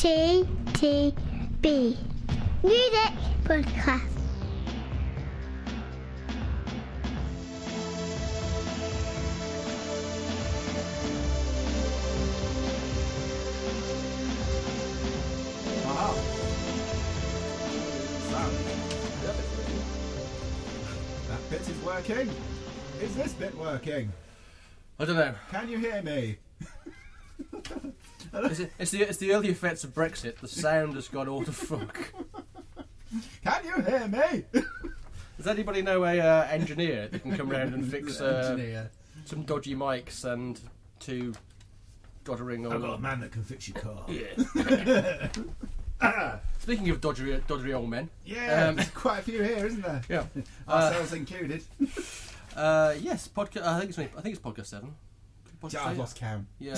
TTB Music Podcast. Aha. Sound. That bit is working. Is this bit working? I don't know. Can you hear me? It's the early effects of Brexit. The sound has gone all to fuck. Can you hear me? Does anybody know a engineer that can come round and fix some dodgy mics and two doddering old... I've got a man that can fix your car. Yeah. Speaking of doddery old men. Yeah, there's quite a few here, isn't there? Yeah. Ourselves included. Yes, podcast. I think it's podcast 7. I've lost count. Yeah.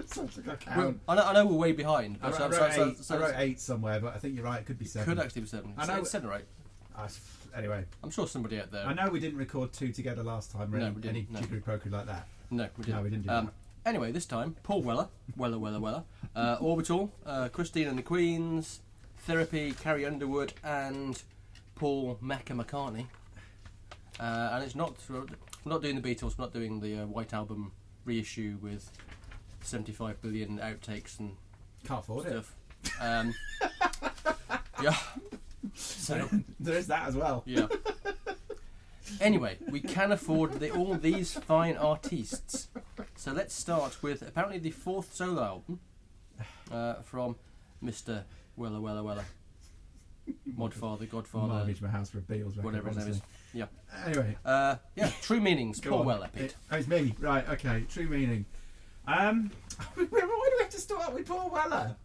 Sounds like I count. I know we're way behind. I But wrote 8 somewhere, but I think you're right. It could be 7. Could actually be 7. I know. It's 7 or 8. Anyway, I'm sure somebody out there. I know we didn't record 2 together last time. No, we didn't. Any No. jiggery-pokery like that. No, we didn't. No, we didn't do that. Anyway, this time, Paul Weller, Orbital, Christine and the Queens, Therapy, Carrie Underwood, and Paul McCartney. And it's not doing the Beatles, we're not doing the White Album reissue with 75 billion outtakes and Can't afford stuff. Yeah. So there is that as well. yeah. Anyway, we can afford all these fine artists. So let's start with apparently the 4th solo album from Mr. Weller. Modfather, Godfather, Mortgage my house for a Beatles record, whatever his name is. Yeah. Anyway. Yeah, True Meanings, Go Paul on. Weller, Pete. It's me. Right, okay. True meaning. Why do we have to start with Paul Weller?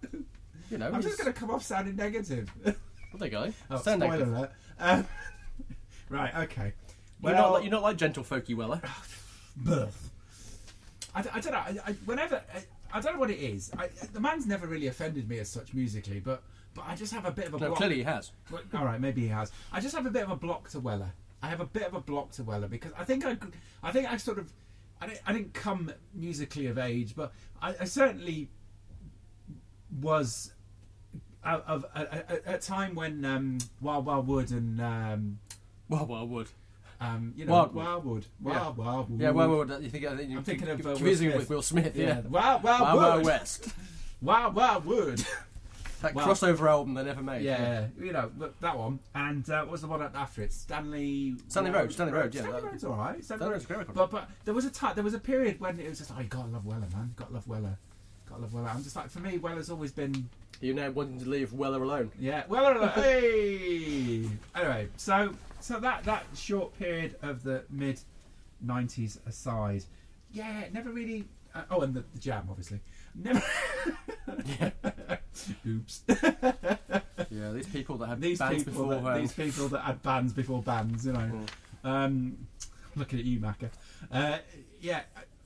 You know, I'm just going to come off sounding negative. Well, there you go. Oh, Sound spoiler negative. alert. Right, okay. You're not like Gentlefolky Weller. Birth. I don't know. I don't know what it is. The man's never really offended me as such musically, but I just have a bit of a block. Clearly he has. Well, all right, maybe he has. I just have a bit of a block to Weller. I have a bit of a block to Weller because I think I sort of I didn't come musically of age, but I certainly was of a time when Wild Wild Wood and Wild Wood. you know, Wildwood. Wildwood. Yeah, Wildwood. I'm thinking of confusing Will it with Will Smith. Yeah. Wild West. Wild Wood. That crossover album they never made. Yeah, you know that one. And what was the one after it? Stanley Road. Yeah, Stanley Road's all right. Stanley Road's a great record. But there was a period when it was just, oh, you gotta love Weller, man. You gotta love Weller. I'm just like, for me, Weller's always been. You're now wanting to leave Weller alone. Yeah, Weller alone. Hey. Anyway, so that short period of the mid '90s aside, yeah, never really. And the Jam, obviously. Never. Yeah. Oops. Yeah, these people that had These bands people that had bands before bands, you know. Looking at you, Macca. Yeah.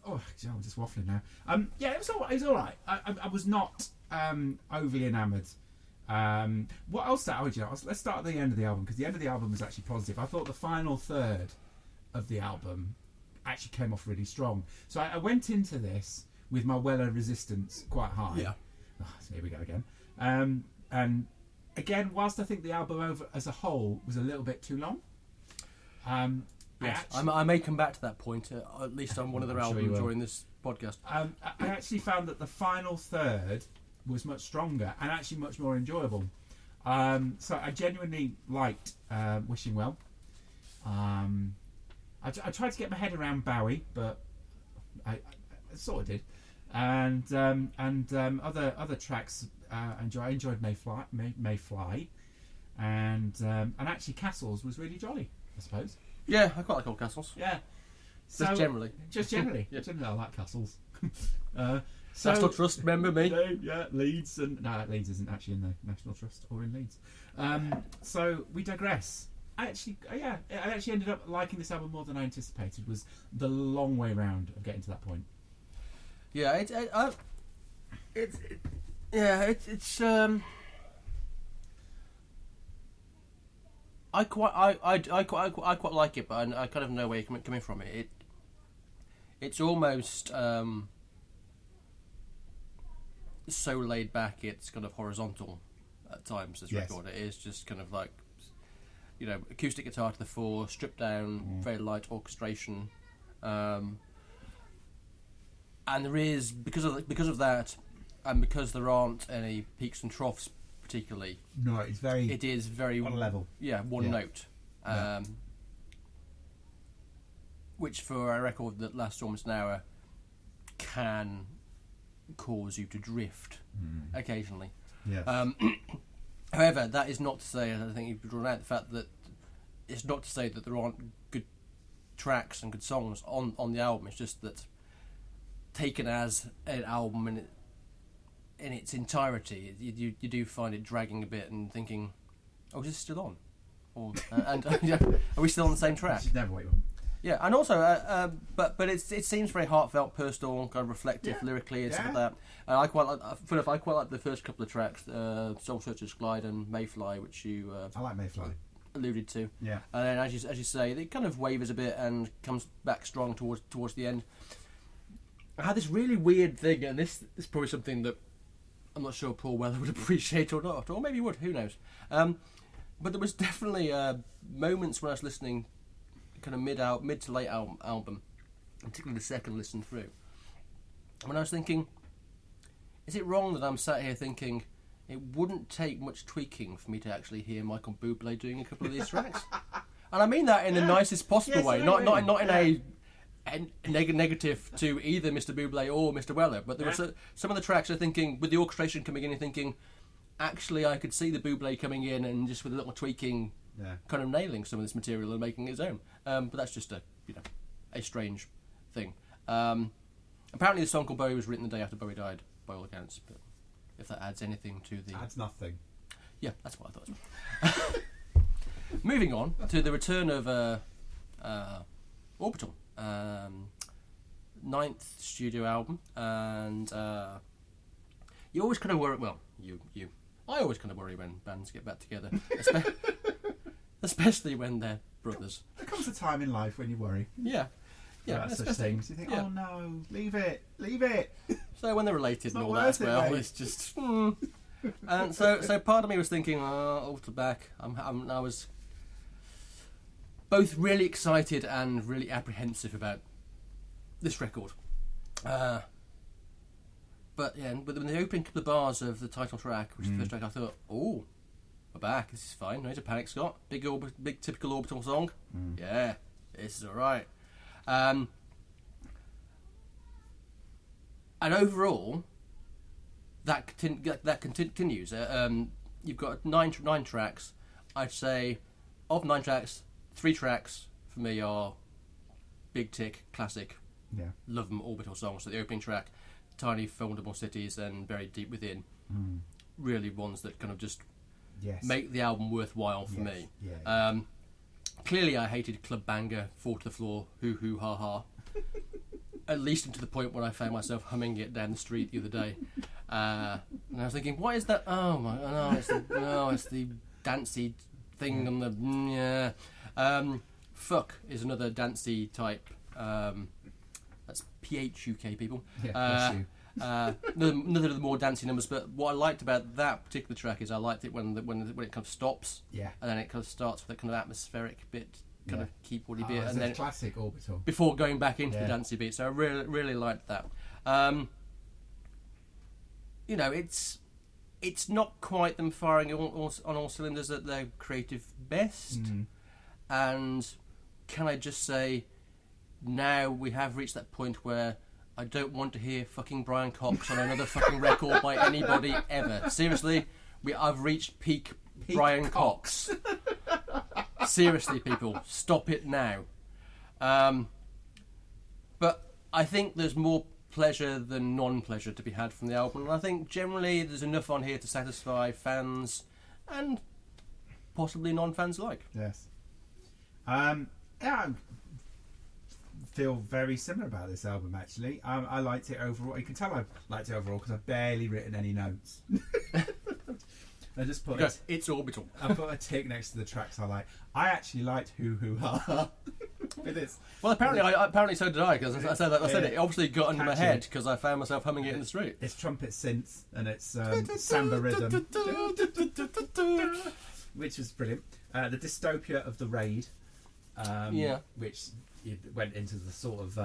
Oh, I'm just waffling now. Yeah, it was all right. I was not overly enamoured. What else? Let's start at the end of the album, because the end of the album was actually positive. I thought the final third of the album actually came off really strong. So I went into this with my Weller resistance quite high. Yeah. Oh, so here we go again. And again, whilst I think the album as a whole was a little bit too long. Yes, I may come back to that point, at least on one of their albums during this podcast. I actually found that the final third was much stronger and actually much more enjoyable. So I genuinely liked Wishing Well. I tried to get my head around Bowie, but I sort of did. And other tracks I enjoyed Mayfly, and actually Castles was really jolly, I suppose. Yeah, I quite like Old Castles. Yeah. Just generally. Yeah. Generally, I like Castles. National Trust, remember me? Yeah, Leeds. Leeds isn't actually in the National Trust or in Leeds. So we digress. I actually ended up liking this album more than I anticipated. Was the long way round of getting to that point. Yeah, it's I quite like it, but I kind of know where you're coming from. It's almost so laid back it's kind of horizontal at times. This record, it is just kind of like, you know, acoustic guitar to the fore, stripped down, very light orchestration, and there is because of that, and because there aren't any peaks and troughs particularly. No, it is very on level. Yeah, one note. Which for a record that lasts almost an hour can cause you to drift occasionally. Yes. However, that is not to say, I think you've drawn out the fact that it's not to say that there aren't good tracks and good songs on the album. It's just that taken as an album in its entirety, you do find it dragging a bit and thinking, oh, is this still on? Or, are we still on the same track? Which is never what you want. Yeah, and also, but it seems very heartfelt, personal, kind of reflective lyrically and stuff like that. And I quite like the first couple of tracks, Soul Searchers Glide and Mayfly, which you I like Mayfly. alluded to. Yeah. And then as you say, it kind of wavers a bit and comes back strong towards the end. I had this really weird thing, and this is probably something that I'm not sure Paul Weller would appreciate or not, or maybe he would. Who knows? But there was definitely moments when I was listening, kind of mid to late album, particularly the second listen through, when I was thinking, is it wrong that I'm sat here thinking it wouldn't take much tweaking for me to actually hear Michael Bublé doing a couple of these tracks? And I mean that in the nicest possible way, not in a negative to either Mr. Bublé or Mr. Weller, but there were some of the tracks I'm thinking, with the orchestration coming in and thinking, actually I could see the Bublé coming in and just with a little tweaking, kind of nailing some of this material and making it his own. But that's just a strange thing. Apparently the song called Bowie was written the day after Bowie died, by all accounts, but if that adds anything to the... Adds nothing. Yeah, that's what I thought as well. Moving on to the return of Orbital. 9th studio album, and you always kind of worry. Well, I always kind of worry when bands get back together, especially when they're brothers. There comes a time in life when you worry. Yeah. About such things. You think, oh no, leave it. So when they're related and all that as well, it's just. And so part of me was thinking, Orbital back. I was both really excited and really apprehensive about this record. But yeah, with the opening couple of bars of the title track, which is the first track, I thought, oh, we're back, this is fine. No, it's a Panic Scott. Big typical Orbital song. Yeah, this is alright. And overall, that continues. You've got nine tracks. I'd say, of 9 tracks, 3 tracks for me are big tick, classic. Yeah. Love them Orbital songs. So the opening track, Tiny Formidable Cities and Buried Deep Within, really ones that kind of just make the album worthwhile for me. Yeah. Clearly I hated Club Banger, Fall to the Floor, Hoo Hoo Ha Ha. At least to the point where I found myself humming it down the street the other day. And I was thinking, what is that? Oh my, no, it's the dancey thing on the Fuck is another dancey type. That's PHUK people. Yeah, another of the more dancey numbers. But what I liked about that particular track is I liked it when it kind of stops. Yeah. And then it kind of starts with a kind of atmospheric bit, kind of keyboardy bit, and then classic Orbital before going back into the dancey beat. So I really liked that. It's not quite them firing on all cylinders at their creative best. And can I just say, now we have reached that point where I don't want to hear fucking Brian Cox on another fucking record by anybody ever. Seriously, I've reached peak Brian Cox. Seriously, people, stop it now. But I think there's more pleasure than non-pleasure to be had from the album, and I think generally there's enough on here to satisfy fans and possibly non-fans alike. Yes. I feel very similar about this album, actually. I liked it overall. You can tell I liked it overall because I've barely written any notes. I just put it's Orbital. I put a tick next to the tracks I like. I actually liked Hoo Hoo Ha Ha. with this. Well, apparently so did I, because I said it obviously got under my Catchy. head because I found myself humming it in the street. It's trumpet synths and it's samba rhythm, which was brilliant. The dystopia of the raid, which went into the sort of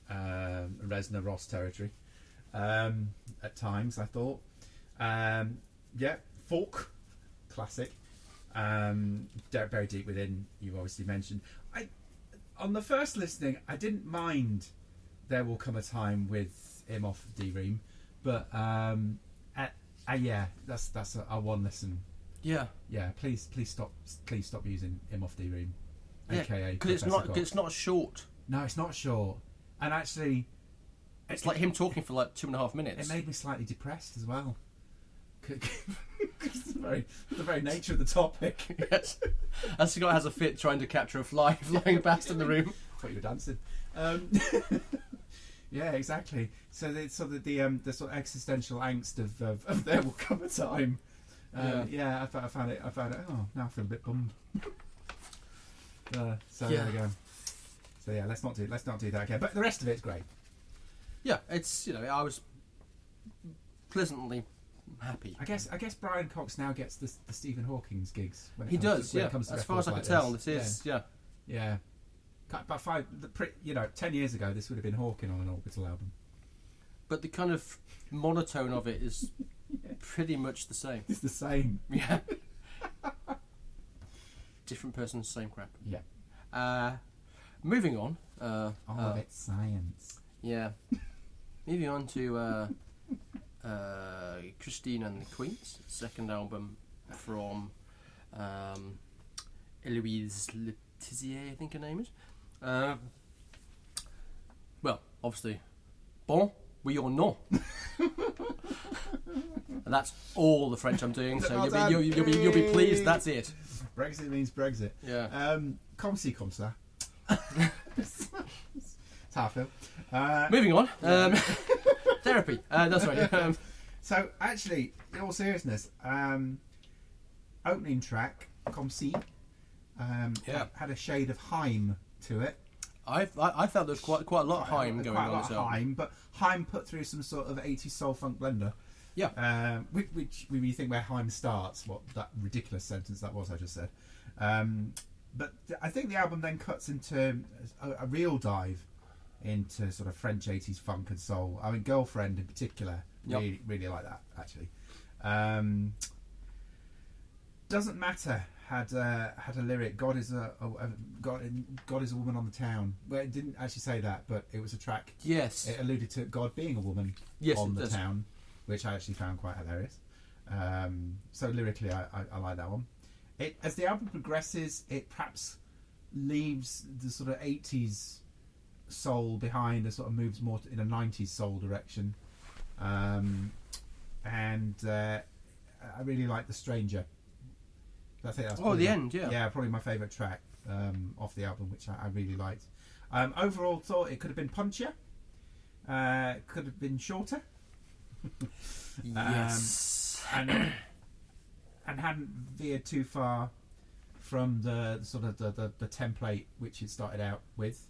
Reznor Ross territory at times, I thought. Folk, classic. Very deep within, you obviously mentioned. On the first listening, I didn't mind There Will Come a Time with him off D-Ream, but that's a one listen. Yeah. Please stop using him off D-Ream, aka because it's not short. No, it's not short, and actually, it's like him talking for like 2.5 minutes. It made me slightly depressed as well. Because the very nature of the topic. Yes. As the guy has a fit trying to capture a fly flying past in the room. I thought you were dancing. Yeah, exactly. So the sort of existential angst of There Will Come a Time. I found it. Oh, now I feel a bit bummed. There we go. So yeah, let's not do that again. But the rest of it's great. Yeah, it's I was pleasantly happy. I guess Brian Cox now gets the Stephen Hawking's gigs. When he does. It comes to as far as I can like tell, this is yeah. About 10 years ago, this would have been Hawking on an Orbital album. But the kind of monotone of it is pretty much the same. It's the same. Yeah. Different person, same crap. Yeah. Moving on. All of it's science. Yeah. Moving on to Christine and the Queens, second album from Eloise Letizier, I think her name is. Well, obviously, bon, oui or non. And that's all the French I'm doing, so you'll be pleased. That's it. Brexit means Brexit. Yeah. Comme ci, comme ça. That's how I feel. Moving on. Therapy. That's right. So, actually, in all seriousness, opening track, Comme ci, had a shade of Haim to it. I felt there was quite a lot of Haim going on this album. Haim, but Haim put through some sort of 80s soul funk blender. Yeah. Which when you think where Haim starts, what that ridiculous sentence that was I just said. But I think the album then cuts into a real dive into sort of French 80s funk and soul. I mean, Girlfriend in particular, really like that, actually. Doesn't Matter had a lyric, God is a woman on the town. Well, it didn't actually say that, but it was a track. Yes. It alluded to God being a woman on the town, which I actually found quite hilarious. So lyrically, I like that one. As the album progresses, it perhaps leaves the sort of 80s soul behind and sort of moves more in a 90s soul direction. And I really like The Stranger. I think that's the end, yeah. Yeah, probably my favourite track off the album, which I really liked. Overall, thought it could have been punchier. Could have been shorter. Yes. And hadn't veered too far from the sort of the template which it started out with.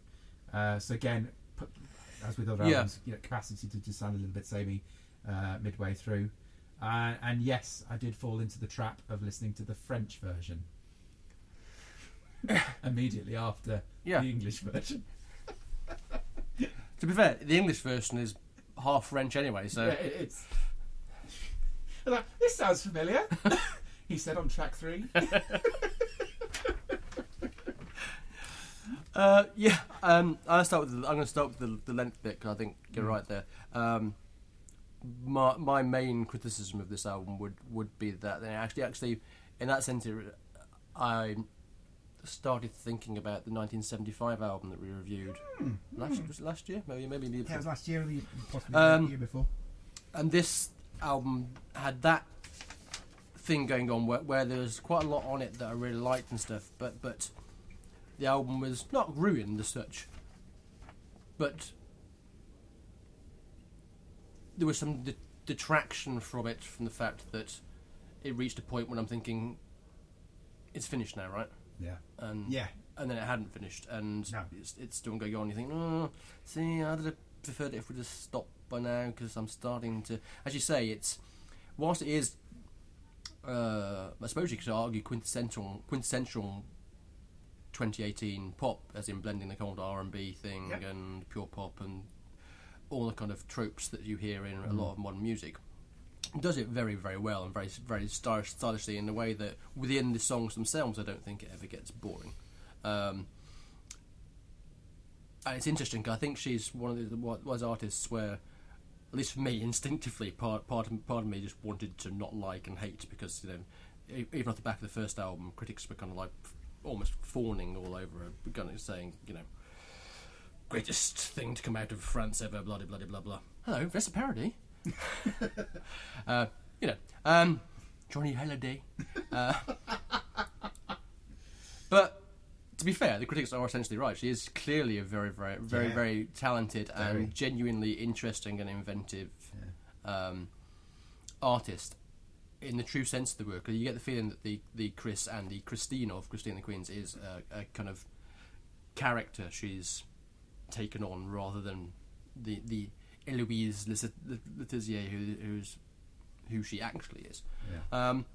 So again, as with other albums, capacity to just sound a little bit samey midway through. And yes, I did fall into the trap of listening to the French version immediately after the English version. To be fair, the English version is half French anyway, so... Yeah, it's... Like, this sounds familiar. He said on track 3. I'm going to start with the length bit, because I think you're right there. My main criticism of this album would be that actually in that sense I started thinking about the 1975 album that we reviewed last year, maybe it was last year, or possibly the year before. And this album had that thing going on where there was quite a lot on it that I really liked and stuff, but the album was not ruined as such, but there was some detraction from it, from the fact that it reached a point when I'm thinking, it's finished now, right? Yeah. And yeah. and then it hadn't finished, and No. it's still going on. You think, oh, see, I'd have preferred it if we just stopped by now, because I'm starting to, as you say, it's whilst it is, I suppose you could argue quintessential 2018 pop, as in blending the cold R&B thing and pure pop and all the kind of tropes that you hear in a lot of modern music. It does it very, very well and very, very stylishly in a way that within the songs themselves, I don't think it ever gets boring. And it's interesting, 'cause I think she's one of those artists where, at least for me, instinctively, part of me just wanted to not like and hate, because, you know, even off the back of the first album, critics were kind of like almost fawning all over her, kind of saying, you know, greatest thing to come out of France ever, blah blah blah blah blah. Hello, that's a parody. You know, Johnny Halliday. But to be fair, the critics are essentially right. She is clearly a very, very, very, very talented and genuinely interesting and inventive artist in the true sense of the word. 'Cause you get the feeling that the Chris and the Christine of Christine and the Queens is a kind of character she's taken on, rather than the Eloise Letizier who she actually is. And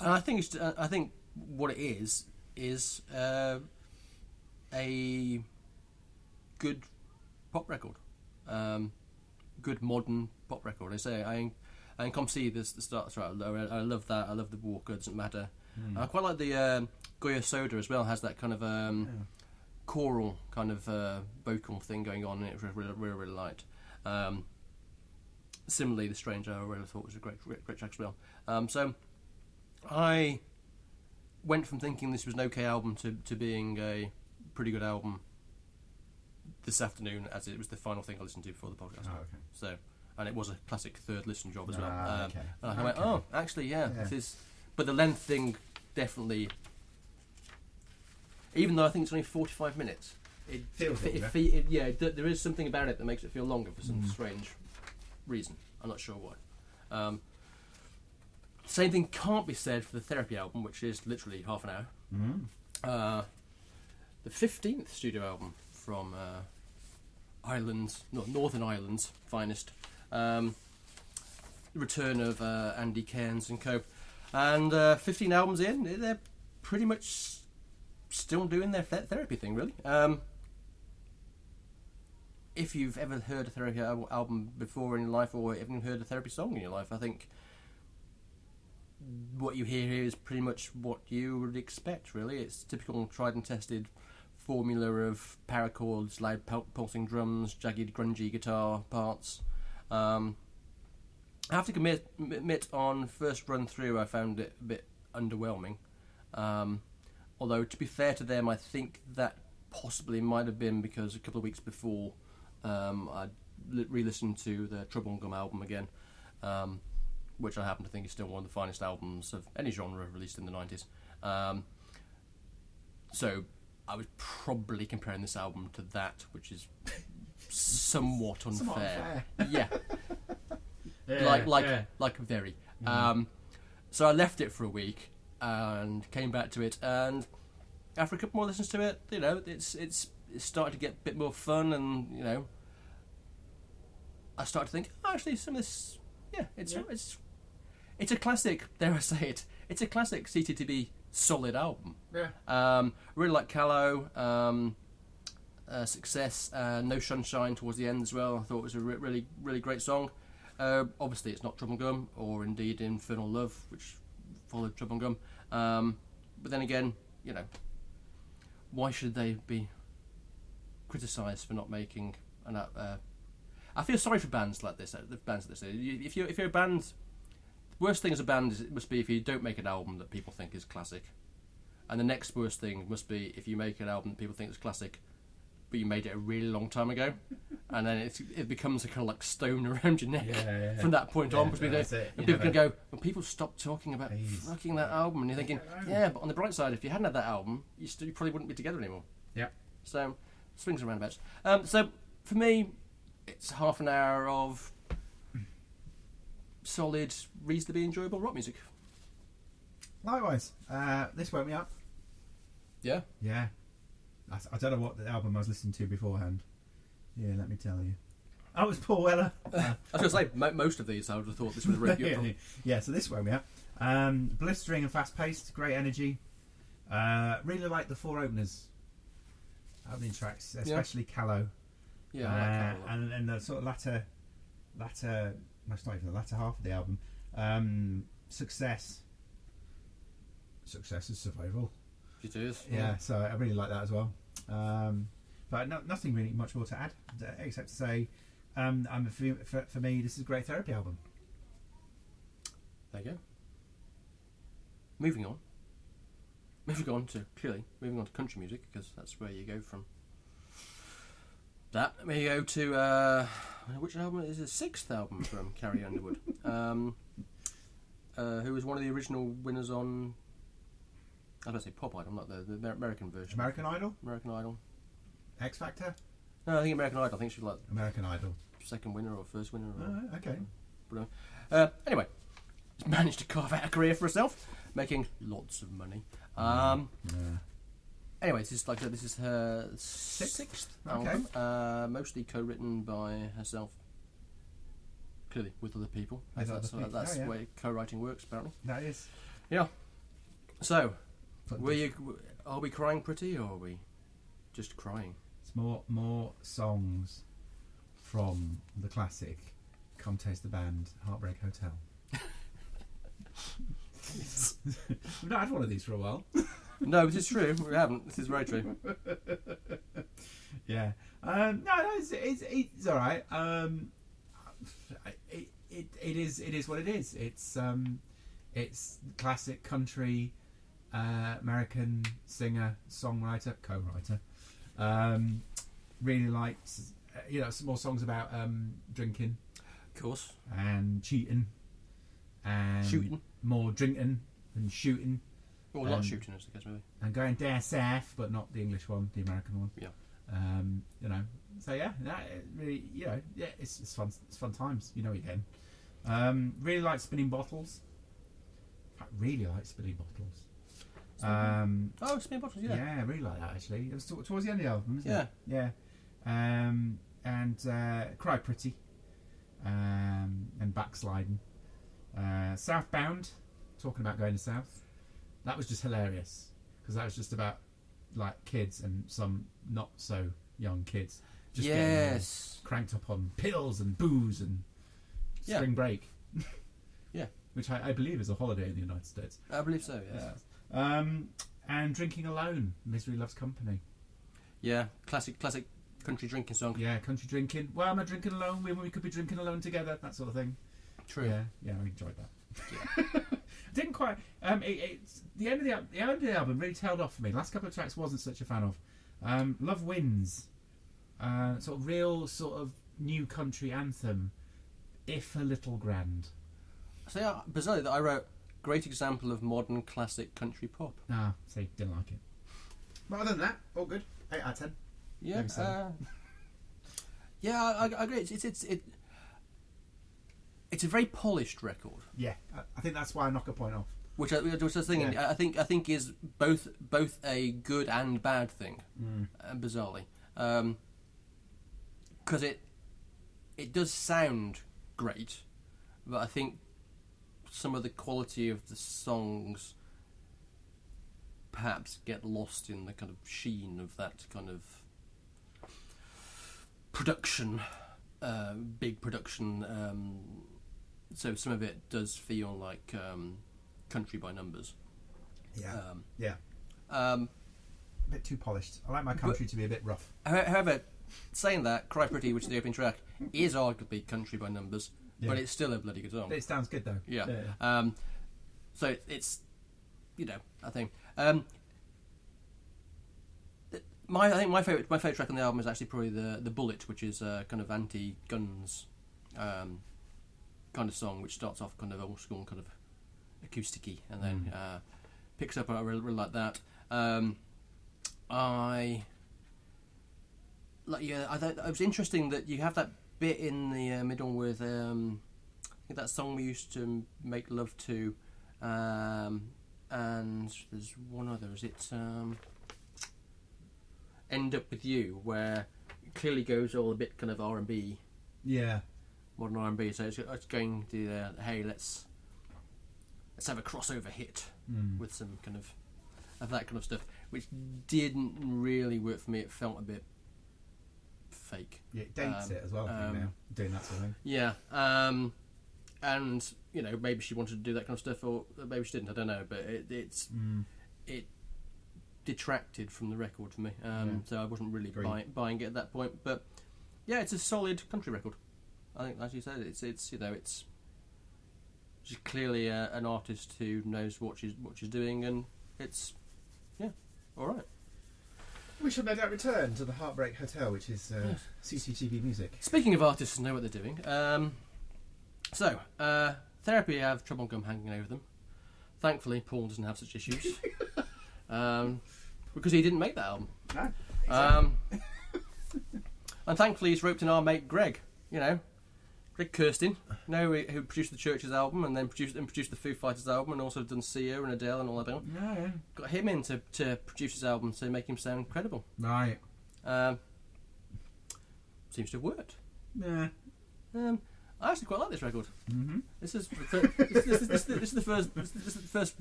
I think I think what it is a good pop record, good modern pop record. I say I can come see this the start. Right, I love that. I love the Walker. Doesn't matter. I quite like the Goya Soda as well. Has that kind of choral kind of vocal thing going on, and it really liked. Similarly, The Stranger I really thought was a great track as well. So I went from thinking this was an okay album to being a pretty good album this afternoon, as it was the final thing I listened to before the podcast. Oh, okay. So, and it was a classic third listen job as well. Okay. And I went, oh, actually, this is. But the length thing definitely. Even though I think it's only 45 minutes, it feels longer. There is something about it that makes it feel longer for some strange reason. I'm not sure why. Same thing can't be said for the Therapy album, which is literally half an hour. The 15th studio album from Northern Ireland's finest. Return of Andy Cairns and co. And 15 albums in, they're pretty much still doing their therapy thing, really. If you've ever heard a Therapy album before in your life, or even heard a Therapy song in your life, I think what you hear here is pretty much what you would expect, really. It's typical tried and tested formula of paracords, loud pulsing drums, jagged grungy guitar parts. I have to admit on first run through I found it a bit underwhelming. Although, to be fair to them, I think that possibly might have been because a couple of weeks before I re-listened to the Trouble and Gum album again, which I happen to think is still one of the finest albums of any genre released in the 90s. So I was probably comparing this album to that, which is somewhat unfair. Yeah. Like very. So I left it for a week and came back to it, and after a couple more listens to it, you know, it's started to get a bit more fun, and you know, I started to think, oh, actually, some of this, it's a classic. Dare I say it? It's a classic CTTB solid album. Yeah. Really like Callow, Success, No Sunshine towards the end as well. I thought it was a really great song. Obviously, it's not Trouble and Gum, or indeed Infernal Love, which followed Trouble and Gum. But then again, you know, why should they be criticised for not making an? I feel sorry for bands like this. If you're a band, the worst thing as a band is, it must be if you don't make an album that people think is classic, and the next worst thing must be if you make an album that people think is classic, but you made it a really long time ago, and then it becomes a kind of like stone around your neck from that point on. Because people can go, when people stop talking about fucking that album, and you're thinking, but on the bright side, if you hadn't had that album, you probably wouldn't be together anymore. Yeah. So, swings and roundabouts. So, for me, it's half an hour of solid, reasonably enjoyable rock music. Likewise, this woke me up. Yeah. Yeah. I don't know what the album I was listening to beforehand. Yeah, let me tell you. Oh, it was Paul Weller. I was going to say, most of these I would have thought this was a review from. Yeah, so this one we have. Blistering and fast-paced, great energy. Really like the 4 opening tracks, especially Callow. Yeah, I like Callow. And the sort of latter, that's not even the latter half of the album. Success is survival. It is. Yeah, so I really like that as well. But nothing really much more to add, except to say, for me, this is a great therapy album. There you go. Moving on to country music, because that's where you go from that. We go to which album is it? 6th album from Carrie Underwood, who was one of the original winners on, I don't say Pop Idol, not the American version. American Idol, X Factor. No, I think American Idol. I think she was like American Idol, second winner or first winner. Oh, okay. Anyway, she's managed to carve out a career for herself, making lots of money. Anyway, this is her 6th album, mostly co-written by herself, clearly with other people. That's the way co-writing works, apparently. That is. Yeah. So, are we crying pretty, or are we just crying? It's more songs from the classic "Come Taste the Band" Heartbreak Hotel. We've not had one of these for a while. No, this is true. We haven't. This is very true. Yeah. No, it's all right. It is what it is. It's classic country, American singer, songwriter, co-writer. Really likes, some more songs about drinking, of course, and cheating, and shooting, more drinking and shooting. Well, a lot of shooting, as the case maybe. And going down south, but not the English one, the American one. Yeah. So yeah, it really, it's fun. It's fun times. You're getting. Really like spinning bottles. In fact, really like spinning bottles. Spinning bottles, yeah. Yeah, I really like that actually. It was towards the end of the album, isn't it? Yeah. And Cry Pretty. And Backsliding. Southbound, talking about going to south. That was just hilarious, because that was just about like kids and some not so young kids just getting cranked up on pills and booze and spring break. Yeah, which I believe is a holiday in the United States. I believe so. Yes. And Drinking Alone, Misery Loves Company. Yeah, classic country drinking song. Yeah, country drinking. Well, am I drinking alone when we could be drinking alone together? That sort of thing. True. Yeah, I enjoyed that. Yeah. Didn't quite. It's the end of the album really tailed off for me. The last couple of tracks wasn't such a fan of. Love Wins, sort of new country anthem, if a little grand. So bizarrely, that I wrote great example of modern classic country pop. See, didn't like it. But other than that, all good. 8 out of 10. Yeah. I agree. It's a very polished record. Yeah, I think that's why I knock a point off. Which I was thinking. Yeah. I think is both a good and bad thing, bizarrely, because it does sound great, but I think some of the quality of the songs perhaps get lost in the kind of sheen of that kind of production, big production. So some of it does feel like country by numbers. Yeah. A bit too polished. I like my country to be a bit rough. However, saying that, Cry Pretty, which is the opening track, is arguably country by numbers, but it's still a bloody good song. It sounds good though. Yeah. So it's, I think. I think my favourite track on the album is actually probably the Bullet, which is kind of anti-guns kind of song, which starts off kind of old school, kind of acousticy, and then picks up. I really like that. I thought it was interesting that you have that bit in the middle with I think that song we used to make love to, and there's one other. Is it? End Up With You, where it clearly goes all a bit kind of R&B, Yeah. modern R&B. So it's going to hey, let's have a crossover hit with some kind of that kind of stuff, which didn't really work for me. It felt a bit fake. Yeah, it dates it as well, I think, now, doing that sort of thing. Yeah, and you know, maybe she wanted to do that kind of stuff, or maybe she didn't. I don't know, but it detracted from the record for me. So I wasn't really buying it at that point. But yeah, it's a solid country record. I think, as you said, it's you know, it's she's clearly an artist who knows what she's doing, and it's all right. We should no doubt return to the Heartbreak Hotel, which is CCTV music. Speaking of artists who know what they're doing, so Therapy have Trouble Gum hanging over them. Thankfully, Paul doesn't have such issues because he didn't make that album. No, exactly. And thankfully, he's roped in our mate Greg. You know, Greg Kirsten, who produced the Churches album and then produced the Foo Fighters album, and also done Sia and Adele and all that. Yeah. Got him in to produce his album to make him sound credible. Right. Seems to have worked. Yeah. I actually quite like this record. Mm-hmm. This is the first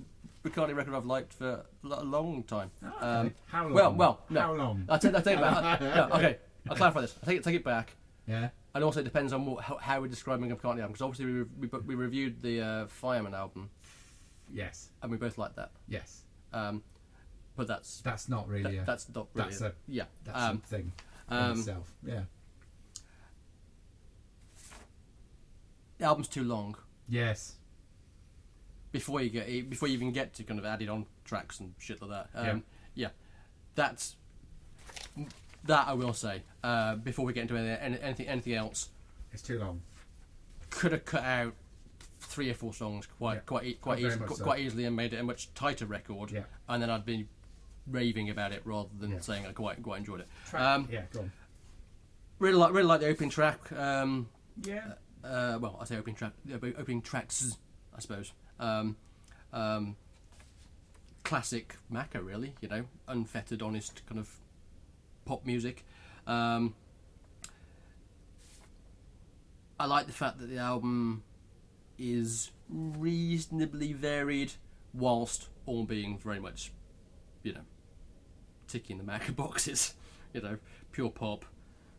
McCartney record I've liked for a long time. Okay. How long? Well, no. How long? I'll take it back. No, okay, I'll clarify this. I take it back. Yeah. And also it depends on how we're describing a McCartney album, because obviously we reviewed the Fireman album. Yes. And we both liked that. Yes. But that's not really. That's not really. That's a thing in itself. Yeah. The album's too long. Yes. Before you even get to kind of added on tracks and shit like that. That I will say. Before we get into anything else, it's too long. Could have cut out 3 or 4 songs quite easily and made it a much tighter record. Yeah. And then I'd be raving about it rather than saying I quite enjoyed it. Go on. Really like the opening track. Well, I say opening tracks, I suppose. Classic Macca, really. You know, unfettered, honest kind of pop music. I like the fact that the album is reasonably varied, whilst all being very much, you know, ticking the Macca boxes. You know, pure pop,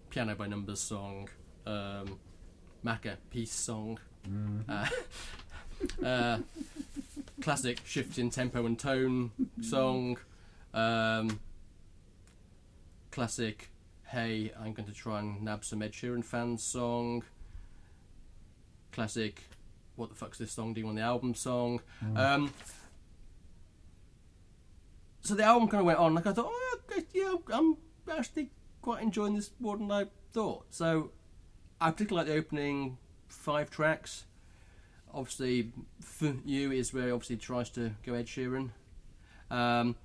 piano by numbers song, Macca peace song, classic shift in tempo and tone song, classic hey, I'm going to try and nab some Ed Sheeran fans song, classic what the fuck's this song doing on the album song. So the album kind of went on, like I thought, I'm actually quite enjoying this more than I thought. So I particularly like the opening 5 tracks. Obviously, For You is where he obviously tries to go Ed Sheeran. Then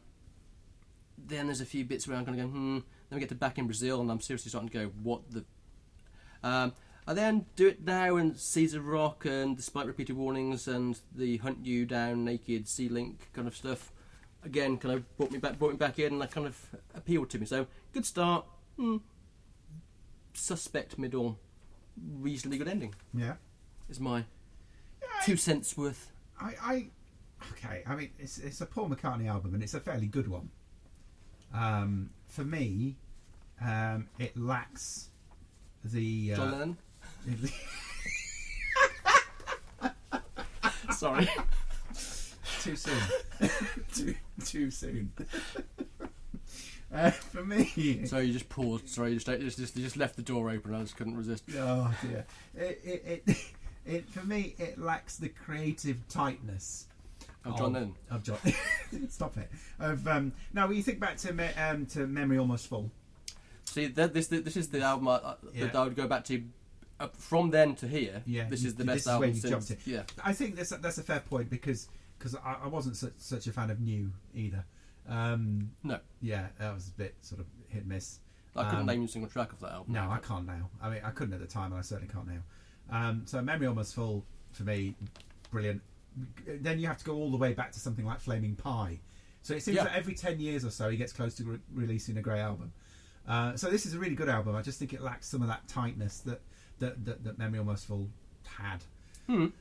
there's a few bits where I'm going to go, Then we get to Back in Brazil, and I'm seriously starting to go, what the... I then Do It Now and Caesar Rock, and Despite Repeated Warnings, and the Hunt You Down Naked C-Link kind of stuff. Again, kind of brought me back in, and that kind of appealed to me. So, good start. Suspect middle. Reasonably good ending. Yeah. Is my 2 cents worth. Okay. I mean, it's a Paul McCartney album, and it's a fairly good one. For me, it lacks the John Lennon. Sorry. Too soon. too soon. For me, Sorry, you just paused. Sorry, you just left the door open. I just couldn't resist. Oh dear. It for me, it lacks the creative tightness of John Lennon. Of John. Stop it. Now, when you think back to Memory Almost Full. See, this is the album that I would go back to. From then to here, this is the best album since. Yeah, I think that's a fair point because I wasn't such a fan of New either. No. Yeah, that was a bit sort of hit and miss. I couldn't name a single track of that album. No, I can't now. I mean, I couldn't at the time, and I certainly can't now. So Memory Almost Full, for me, brilliant. Then you have to go all the way back to something like Flaming Pie. So it seems that every 10 years or so he gets close to releasing a great album. So this is a really good album. I just think it lacks some of that tightness that Memory Almost Full had. And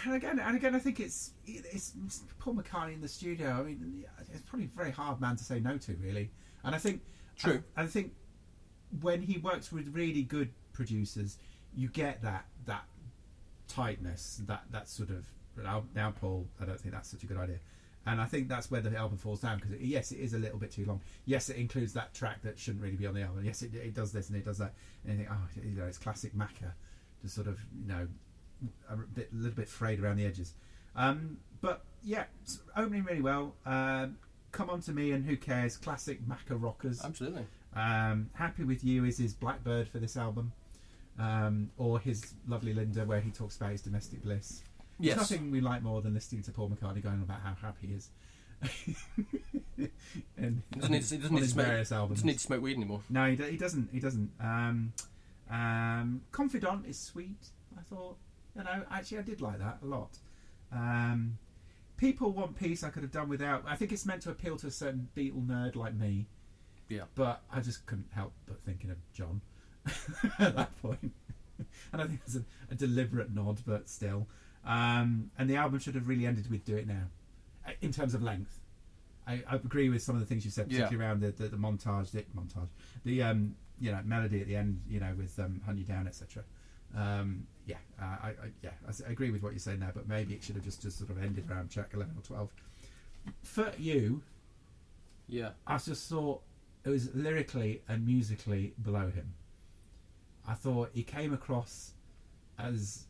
again, I think it's Paul McCartney in the studio. I mean, it's probably a very hard man to say no to, really. And I think True. I think when he works with really good producers, you get that tightness, that sort of. Now, Paul, I don't think that's such a good idea. And I think that's where the album falls down, because yes, it is a little bit too long. Yes, it includes that track that shouldn't really be on the album. Yes, it does this and it does that. And you think, it's classic Macca, just sort of, a little bit frayed around the edges. But yeah, it's opening really well. Come On To Me and Who Cares, classic Macca rockers. Absolutely. Happy With You is his Blackbird for this album, or his Lovely Linda, where he talks about his domestic bliss. Yes. There's nothing we like more than listening to Paul McCartney going on about how happy he is. And He doesn't need to smoke weed anymore. No, he doesn't. He doesn't. Confidant is sweet, I thought. Actually I did like that a lot. People Want Peace I could have done without. I think it's meant to appeal to a certain Beatle nerd like me. Yeah. But I just couldn't help but thinking of John at that point. And I think it's a deliberate nod, but still. And the album should have really ended with Do It Now, in terms of length. I agree with some of the things you said, particularly around the montage, the melody at the end, with Hunt You Down, etc. I agree with what you're saying there, but maybe it should have just sort of ended around track 11 or 12. For You, I just thought it was lyrically and musically below him. I thought he came across as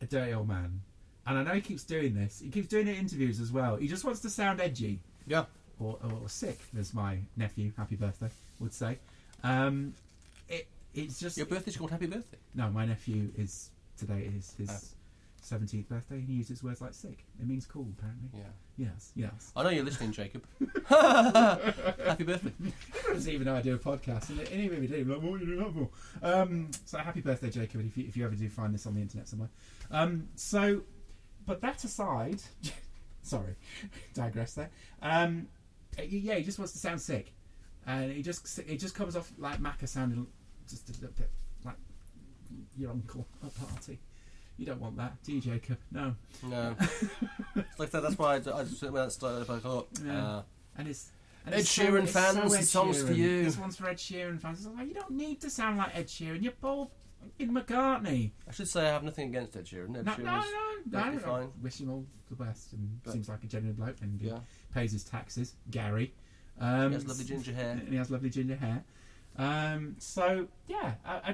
a dirty old man. And I know he keeps doing this. He keeps doing it in interviews as well. He just wants to sound edgy. Yeah. Or sick, as my nephew, happy birthday, would say. It's just... Your birthday's called Happy Birthday? No, my nephew is... Today is his 17th birthday. He uses words like sick. It means cool, apparently. Yeah. Yes. I know you're listening, Jacob. Happy birthday. He doesn't even know I do a podcast. And he really do. Like, what are you doing that for? So happy birthday, Jacob, if you ever do find this on the internet somewhere. But that aside, sorry, digress there. He just wants to sound sick, and it just comes off like Macca sounding just a little bit like your uncle at a party. You don't want that, do you, Jacob? No. It's like that. That's why I just when that started, I thought. Yeah. And Ed Sheeran fans, so this song's for you. This one's for Ed Sheeran fans. It's like, you don't need to sound like Ed Sheeran. You're Paul McCartney. I should say I have nothing against Ed Sheeran. No. Fine. Wish him all the best, and seems like a genuine bloke, and pays his taxes. Gary. He has lovely ginger hair. And he has lovely ginger hair. I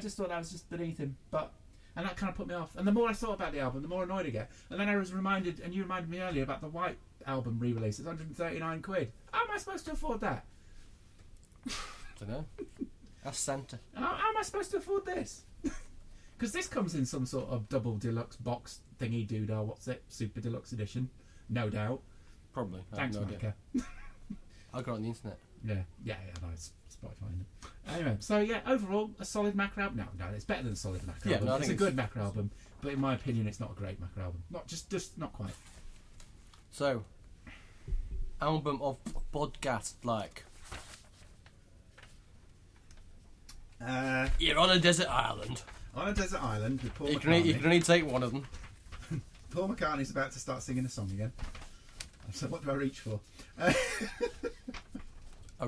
just thought that was just beneath him, and that kind of put me off. And the more I thought about the album, the more annoyed I get. And then I was reminded, and you reminded me earlier about the White album re-release. It's £139. How am I supposed to afford that? Don't know. Ask Santa. How am I supposed to afford this? Because this comes in some sort of double deluxe box thingy doodah. What's it? Super deluxe edition, no doubt. Probably. Thanks, Macca. I got it on the internet. Yeah, no, it's Spotify. Anyway, so overall, a solid Macca album. No, it's better than a solid Macca album. It's a good Macca album, but in my opinion, it's not a great Macca album. Not just not quite. So, album of podcast like. You're on a desert island. On a desert island with Paul You McCartney. can only take one of them. Paul McCartney's about to start singing a song again. So what do I reach for? A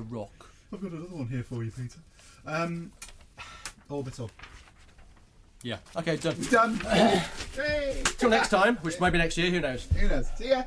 rock. I've got another one here for you, Peter. Orbital. Yeah. Okay, done. Done. Hey. Till next time, which might be next year, who knows? Who knows? See ya.